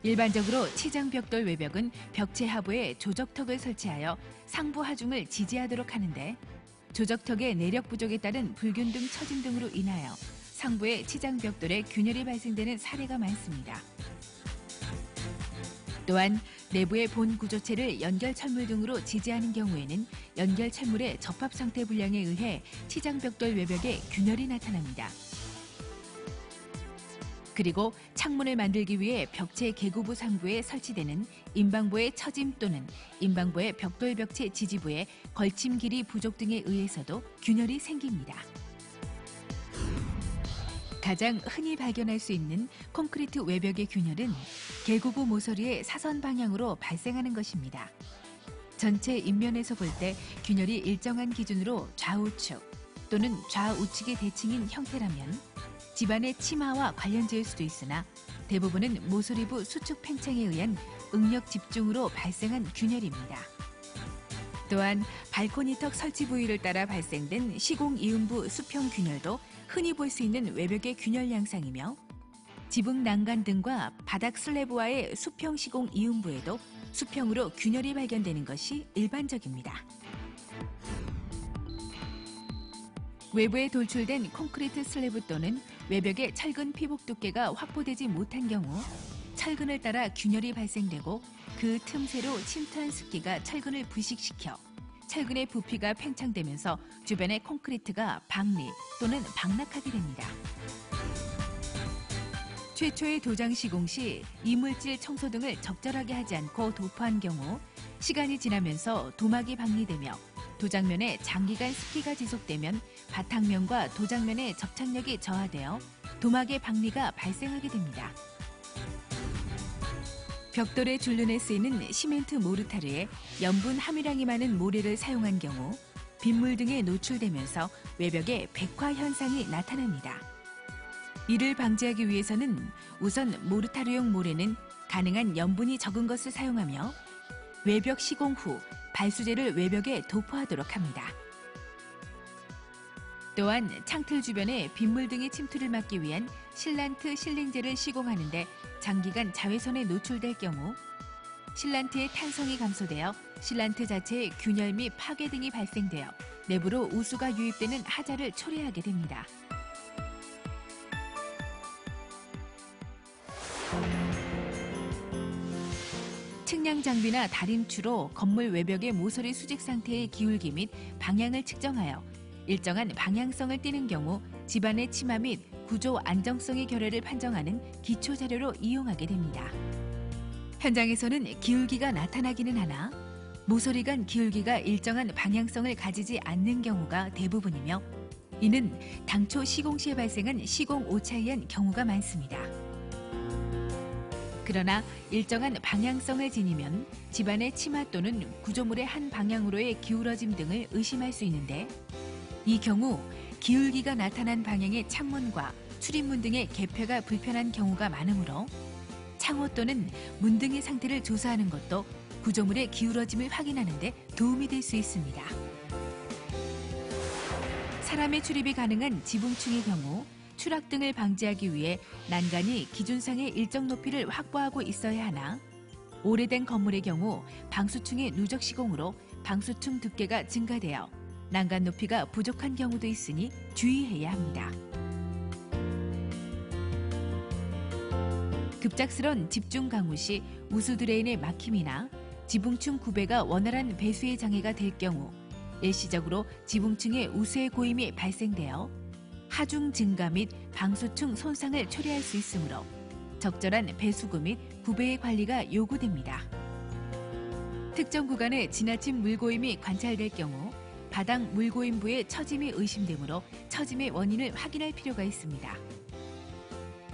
일반적으로 치장벽돌 외벽은 벽체 하부에 조적턱을 설치하여 상부 하중을 지지하도록 하는데 조적턱의 내력 부족에 따른 불균 등 처짐 등으로 인하여 상부의 치장벽돌에 균열이 발생되는 사례가 많습니다. 또한 내부의 본 구조체를 연결철물 등으로 지지하는 경우에는 연결철물의 접합 상태 불량에 의해 치장벽돌 외벽에 균열이 나타납니다. 그리고 창문을 만들기 위해 벽체 개구부 상부에 설치되는 임방부의 처짐 또는 임방부의 벽돌 벽체 지지부의 걸침 길이 부족 등에 의해서도 균열이 생깁니다. 가장 흔히 발견할 수 있는 콘크리트 외벽의 균열은 개구부 모서리의 사선 방향으로 발생하는 것입니다. 전체 입면에서 볼 때 균열이 일정한 기준으로 좌우측 또는 좌우측의 대칭인 형태라면 집안의 치마와 관련지일 수도 있으나 대부분은 모서리부 수축 팽창에 의한 응력 집중으로 발생한 균열입니다. 또한 발코니턱 설치 부위를 따라 발생된 시공 이음부 수평 균열도 흔히 볼 수 있는 외벽의 균열 양상이며 지붕 난간 등과 바닥 슬래브와의 수평 시공 이음부에도 수평으로 균열이 발견되는 것이 일반적입니다. 외부에 돌출된 콘크리트 슬래브 또는 외벽의 철근 피복 두께가 확보되지 못한 경우 철근을 따라 균열이 발생되고 그 틈새로 침투한 습기가 철근을 부식시켜 철근의 부피가 팽창되면서 주변의 콘크리트가 박리 또는 박락하게 됩니다. 최초의 도장 시공 시 이물질 청소 등을 적절하게 하지 않고 도포한 경우 시간이 지나면서 도막이 박리되며 도장면에 장기간 습기가 지속되면 바탕면과 도장면의 접착력이 저하되어 도막의 박리가 발생하게 됩니다. 벽돌의 줄눈에 쓰이는 시멘트 모르타르에 염분 함유량이 많은 모래를 사용한 경우 빗물 등에 노출되면서 외벽에 백화 현상이 나타납니다. 이를 방지하기 위해서는 우선 모르타르용 모래는 가능한 염분이 적은 것을 사용하며 외벽 시공 후 발수제를 외벽에 도포하도록 합니다. 또한 창틀 주변에 빗물 등의 침투를 막기 위한 실란트 실링제를 시공하는데 장기간 자외선에 노출될 경우 실란트의 탄성이 감소되어 실란트 자체의 균열 및 파괴 등이 발생되어 내부로 우수가 유입되는 하자를 초래하게 됩니다. 측량 장비나 다림추로 건물 외벽의 모서리 수직 상태의 기울기 및 방향을 측정하여 일정한 방향성을 띠는 경우 집안의 치마 및 구조 안정성의 결여를 판정하는 기초 자료로 이용하게 됩니다. 현장에서는 기울기가 나타나기는 하나 모서리 간 기울기가 일정한 방향성을 가지지 않는 경우가 대부분이며 이는 당초 시공 시에 발생한 시공 오차에 의한 경우가 많습니다. 그러나 일정한 방향성을 지니면 집안의 치마 또는 구조물의 한 방향으로의 기울어짐 등을 의심할 수 있는데 이 경우 기울기가 나타난 방향의 창문과 출입문 등의 개폐가 불편한 경우가 많으므로 창호 또는 문 등의 상태를 조사하는 것도 구조물의 기울어짐을 확인하는 데 도움이 될 수 있습니다. 사람의 출입이 가능한 지붕층의 경우 추락 등을 방지하기 위해 난간이 기준상의 일정 높이를 확보하고 있어야 하나 오래된 건물의 경우 방수층의 누적 시공으로 방수층 두께가 증가되어 난간 높이가 부족한 경우도 있으니 주의해야 합니다. 급작스런 집중 강우 시 우수 드레인의 막힘이나 지붕층 구배가 원활한 배수의 장애가 될 경우 일시적으로 지붕층의 우수의 고임이 발생되어 하중 증가 및 방수층 손상을 초래할 수 있으므로 적절한 배수구 및 구배의 관리가 요구됩니다. 특정 구간에 지나친 물고임이 관찰될 경우 바닥 물고임부의 처짐이 의심되므로 처짐의 원인을 확인할 필요가 있습니다.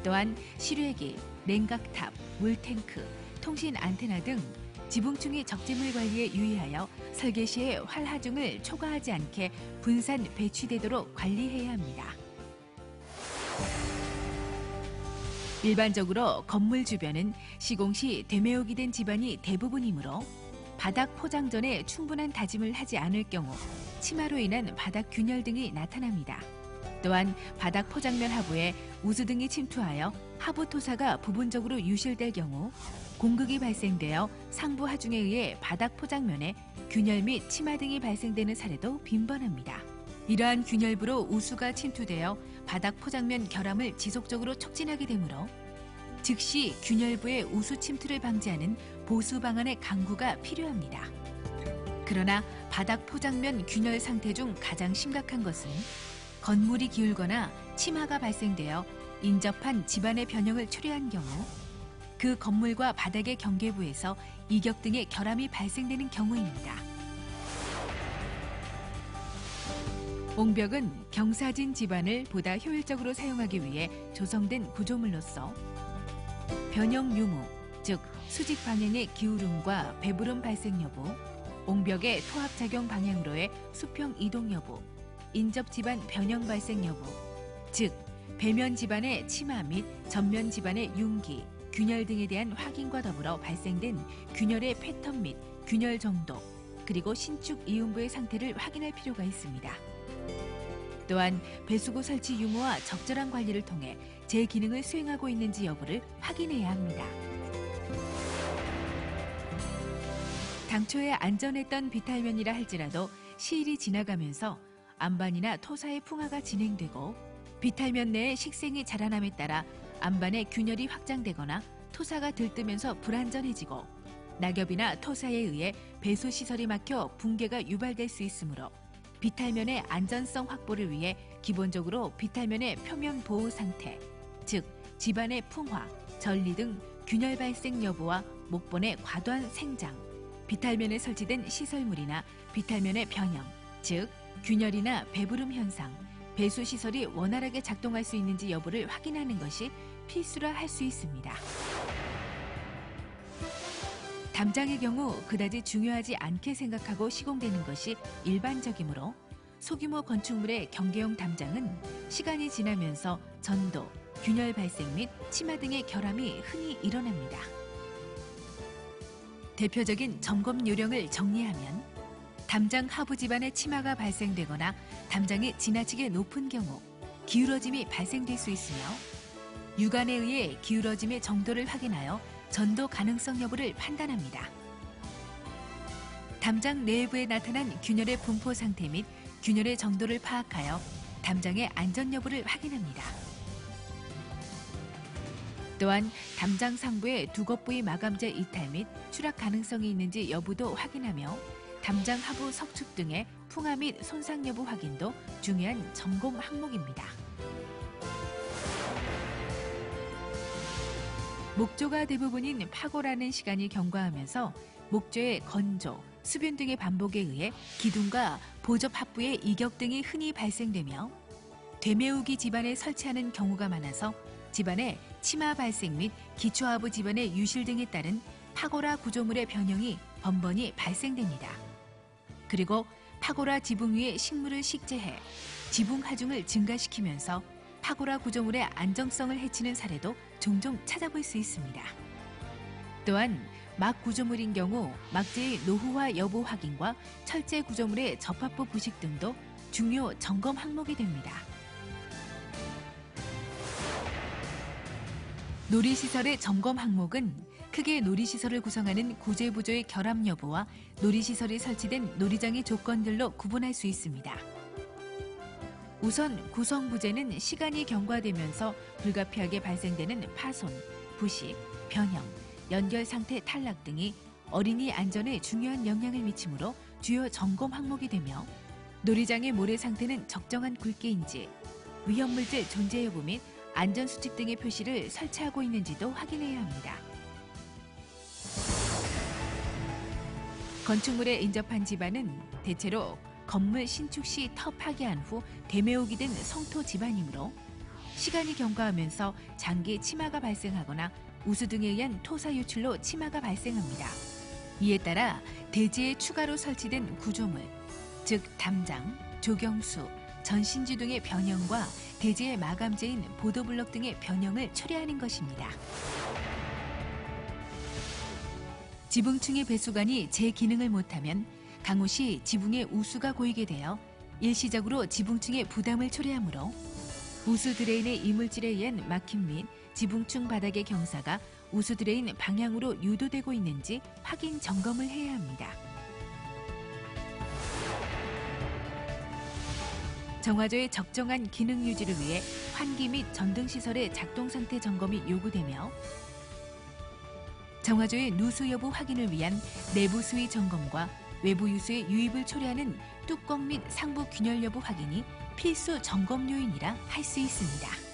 또한 실외기, 냉각탑, 물탱크, 통신 안테나 등 지붕층의 적재물 관리에 유의하여 설계 시에 활하중을 초과하지 않게 분산 배치되도록 관리해야 합니다. 일반적으로 건물 주변은 시공 시 되매우기 된 집안이 대부분이므로 바닥 포장 전에 충분한 다짐을 하지 않을 경우 치마로 인한 바닥 균열 등이 나타납니다. 또한 바닥 포장면 하부에 우수 등이 침투하여 하부 토사가 부분적으로 유실될 경우 공극이 발생되어 상부 하중에 의해 바닥 포장면에 균열 및 치마 등이 발생되는 사례도 빈번합니다. 이러한 균열부로 우수가 침투되어 바닥 포장면 결함을 지속적으로 촉진하게 되므로 즉시 균열부의 우수 침투를 방지하는 보수 방안의 강구가 필요합니다. 그러나 바닥 포장면 균열 상태 중 가장 심각한 것은 건물이 기울거나 치마가 발생되어 인접한 집안의 변형을 초래한 경우 그 건물과 바닥의 경계부에서 이격 등의 결함이 발생되는 경우입니다. 옹벽은 경사진 집안을 보다 효율적으로 사용하기 위해 조성된 구조물로서 변형 유무, 즉 수직 방향의 기울음과 배부름 발생 여부, 옹벽의 토합작용 방향으로의 수평 이동 여부, 인접 집안 변형 발생 여부, 즉 배면 집안의 치마 및 전면 집안의 융기, 균열 등에 대한 확인과 더불어 발생된 균열의 패턴 및 균열 정도, 그리고 신축 이음부의 상태를 확인할 필요가 있습니다. 또한 배수구 설치 유무와 적절한 관리를 통해 제 기능을 수행하고 있는지 여부를 확인해야 합니다. 당초에 안전했던 비탈면이라 할지라도 시일이 지나가면서 안반이나 토사의 풍화가 진행되고 비탈면 내에 식생이 자라남에 따라 안반의 균열이 확장되거나 토사가 들뜨면서 불안전해지고 낙엽이나 토사에 의해 배수 시설이 막혀 붕괴가 유발될 수 있으므로 비탈면의 안전성 확보를 위해 기본적으로 비탈면의 표면 보호 상태, 즉 집안의 풍화, 전리 등 균열 발생 여부와 목본의 과도한 생장, 비탈면에 설치된 시설물이나 비탈면의 변형, 즉 균열이나 배부름 현상, 배수 시설이 원활하게 작동할 수 있는지 여부를 확인하는 것이 필수라 할 수 있습니다. 담장의 경우 그다지 중요하지 않게 생각하고 시공되는 것이 일반적이므로 소규모 건축물의 경계용 담장은 시간이 지나면서 전도, 균열 발생 및 치마 등의 결함이 흔히 일어납니다. 대표적인 점검 요령을 정리하면 담장 하부 집안에 치마가 발생되거나 담장이 지나치게 높은 경우 기울어짐이 발생될 수 있으며 유관에 의해 기울어짐의 정도를 확인하여 전도 가능성 여부를 판단합니다. 담장 내부에 나타난 균열의 분포 상태 및 균열의 정도를 파악하여 담장의 안전 여부를 확인합니다. 또한 담장 상부의 두껍 부위 마감재 이탈 및 추락 가능성이 있는지 여부도 확인하며 담장 하부 석축 등의 풍화 및 손상 여부 확인도 중요한 점검 항목입니다. 목조가 대부분인 파고라는 시간이 경과하면서 목조의 건조, 수변 등의 반복에 의해 기둥과 보접 합부의 이격 등이 흔히 발생되며 되메우기 집안에 설치하는 경우가 많아서 집안에 치마 발생 및 기초하부 집안의 유실 등에 따른 파고라 구조물의 변형이 번번이 발생됩니다. 그리고 파고라 지붕 위에 식물을 식재해 지붕 하중을 증가시키면서 파고라 구조물의 안정성을 해치는 사례도 종종 찾아볼 수 있습니다. 또한 막 구조물인 경우 막재의 노후화 여부 확인과 철제 구조물의 접합부 부식 등도 중요 점검 항목이 됩니다. 놀이시설의 점검 항목은 크게 놀이시설을 구성하는 구제부조의 결함 여부와 놀이시설이 설치된 놀이장의 조건들로 구분할 수 있습니다. 우선 구성부재는 시간이 경과되면서 불가피하게 발생되는 파손, 부식, 변형, 연결 상태 탈락 등이 어린이 안전에 중요한 영향을 미치므로 주요 점검 항목이 되며 놀이장의 모래 상태는 적정한 굵기인지, 위험물질 존재 여부 및 안전수칙 등의 표시를 설치하고 있는지도 확인해야 합니다. 건축물에 인접한 집안은 대체로 건물 신축 시 터 파기한 후 되메우기 된 성토 집안이므로 시간이 경과하면서 장기 치마가 발생하거나 우수 등에 의한 토사 유출로 치마가 발생합니다. 이에 따라 대지에 추가로 설치된 구조물, 즉 담장, 조경수, 전신주 등의 변형과 대지의 마감재인 보도블럭 등의 변형을 처리하는 것입니다. 지붕층의 배수관이 제 기능을 못하면 강우 시 지붕의 우수가 고이게 되어 일시적으로 지붕층에 부담을 초래하므로 우수 드레인의 이물질에 의한 막힘 및 지붕층 바닥의 경사가 우수 드레인 방향으로 유도되고 있는지 확인 점검을 해야 합니다. 정화조의 적정한 기능 유지를 위해 환기 및 전등 시설의 작동 상태 점검이 요구되며 정화조의 누수 여부 확인을 위한 내부 수위 점검과 외부 유수의 유입을 초래하는 뚜껑 및 상부 균열 여부 확인이 필수 점검 요인이라 할 수 있습니다.